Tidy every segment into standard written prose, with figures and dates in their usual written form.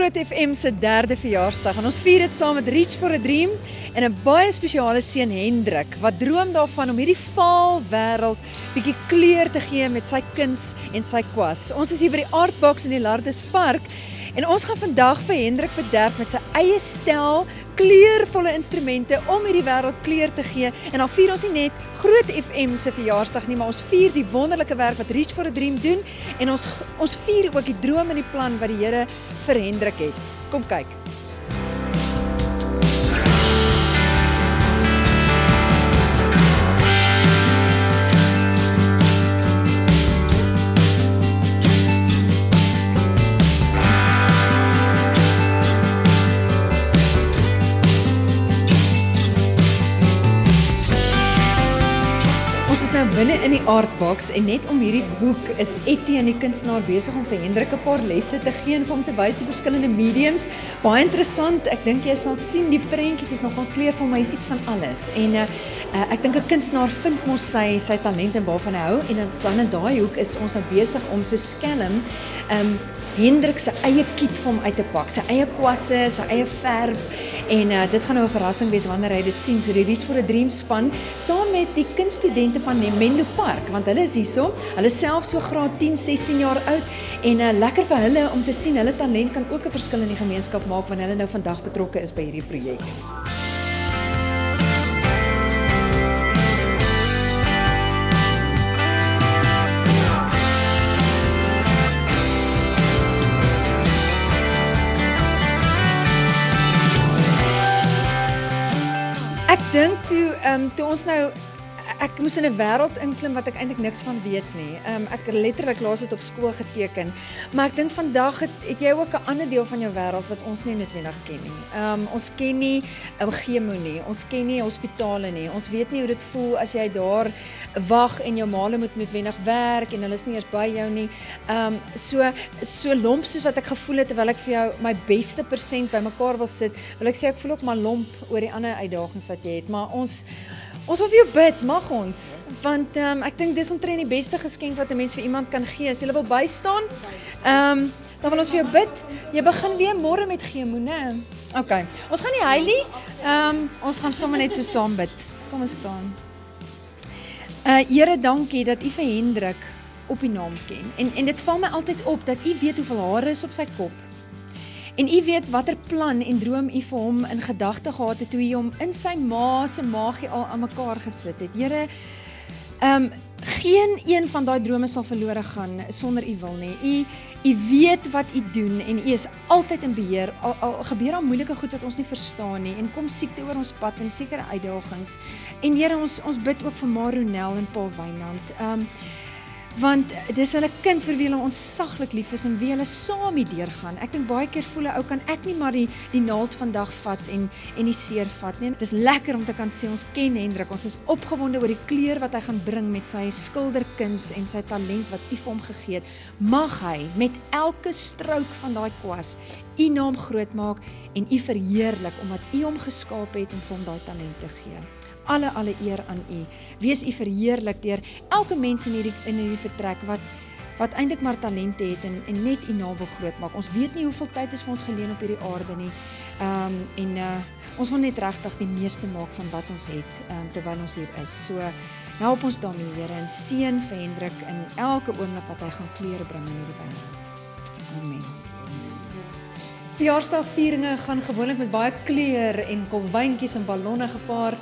Groot FM se 3de verjaarsdag en ons vier dit saam met Reach for a Dream en 'n baie spesiale seun Hendrik wat droom daarvan om hierdie vaal wêreld bietjie kleur te gee met sy kuns en sy kwas. Ons is hier by die Artbox in die Lardus Park en ons gaan vandag vir Hendrik bederf met sy eie stel kleurvolle instrumente om hierdie wêreld kleur te gee. En dan vier ons nie net Groot FM se verjaarsdag nie, maar ons vier die wonderlike werk wat Reach for a Dream doen en ons vier ook die droom en die plan wat die Here vir Hendrik het. Kom kyk. Ons is nou binne in die Artbox en net om hierdie hoek is Etienne die kunstenaar besig om vir Hendrik 'n paar lesse te gee en vir hom te wys die verskillende mediums. Baie interessant. Ek dink jy sal sien die prentjies is nogal kleurvol, maar is iets van alles. En ek dink 'n kunstenaar vind mos sy talent en waarvan hy hou en dan in daai hoek is ons nou besig om so skelm Hendrik se eie kit vir hom uit te pak, sy eie kwasse, sy eie verf en dit gaan nou 'n verrassing wees wanneer hy dit sien. So die Reach for a Dream span saam met die kunststudente van Menlo Park, want hulle is hierso, hulle self so graad 10, 16 jaar oud en lekker vir hulle om te sien hulle talent kan ook 'n verskil in die gemeenskap maak wanneer hulle nou vandag betrokke is by hierdie projek. Ek dink toe ons nou, ek moes in 'n wêreld inklim wat ek eintlik niks van weet nie. Ek letterlik laas dit op skool geteken. Maar ek dink vandag het jy ook 'n ander deel van jou wêreld wat ons nie noodwendig ken nie. Ons ken nie chemo nie, ons ken nie hospitale nie. Ons weet nie hoe dit voel as jy daar wag en jou maale moet noodwendig werk en hulle is nie eers by jou nie. So lomp soos wat ek gevoel het terwyl ek vir jou my beste persent bymekaar wil sit, wil ek sê ek voel ook maar lomp oor die ander uitdagings wat jy het, maar ons wil vir jou bid, mag ons, want ek dink dis omtrent die beste geskenk wat 'n mens vir iemand kan gee. As jy wil bystaan, dan wil ons vir jou bid. Jy begin weer môre met chemo, né? Okay, ons gaan nie huil nie, ons gaan sommer net so saam bid. Kom ons staan. Here, dankie dat U vir Hendrik op U naam ken. En dit val my altyd op dat U weet hoeveel hare is op sy kop. En U weet watter plan en droom U vir hom in gedagte gehad het toe U hom in sy ma se maagie al aan mekaar gesit het. Here, geen een van daai drome sal verlore gaan sonder U wil nie. U weet wat U doen en U is altyd in beheer. Al gebeur al moeilike goed wat ons nie verstaan nie en kom siekte oor ons pad en sekere uitdagings. En Here, ons bid ook vir Maronel en Paul Wynand. Want dis hulle kind vir wie hulle ontsaglik lief is en wie hulle saam hierdeur gaan. Ek dink baie keer voel ou kan ek nie maar die naald vandag vat en die seer vat nie. Dis lekker om te kan sê ons ken Hendrik. Ons is opgewonde oor die kleur wat hy gaan bring met sy skilderkuns en sy talent wat U vir hom gegee het. Mag hy met elke strook van daai kwas U naam groot maak en U verheerlik omdat U hom geskaap het en vir hom daai talent te gee. Alle eer aan U. Wees U verheerlik deur elke mens in hierdie vertrek wat eintlik maar talente het en net U naam wil groot maak. Ons weet nie hoeveel tyd is vir ons geleen op hierdie aarde nie. Ons wil net regtig die meeste maak van wat ons het terwyl ons hier is. So help ons daarmee, Here, en seën vir Hendrik in elke oomblik wat hy gaan kleure bring in hierdie wêreld. Amen. Verjaarsdagvieringe gaan gewoonlik met baie kleur en kolwyntjies en ballonne gepaard.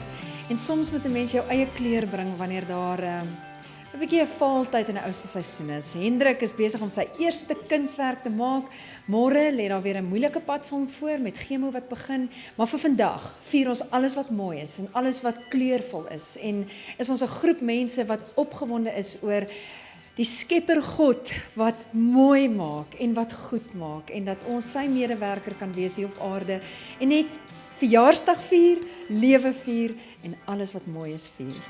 En soms moet 'n mens jou eie kleur bring wanneer daar 'n bietjie 'n vaaltyd in 'n ouste seisoen is. Hendrik is besig om sy eerste kunswerk te maak. Môre lê daar weer 'n moeilike pad vir hom voor met chemo wat begin, maar vir vandag vier ons alles wat mooi is en alles wat kleurvol is en is ons 'n groep mense wat opgewonde is oor die Skepper God wat mooi maak en wat goed maak en dat ons sy medewerker kan wees hier op aarde en net verjaarsdag vier, lewe vier en alles wat mooi is vier.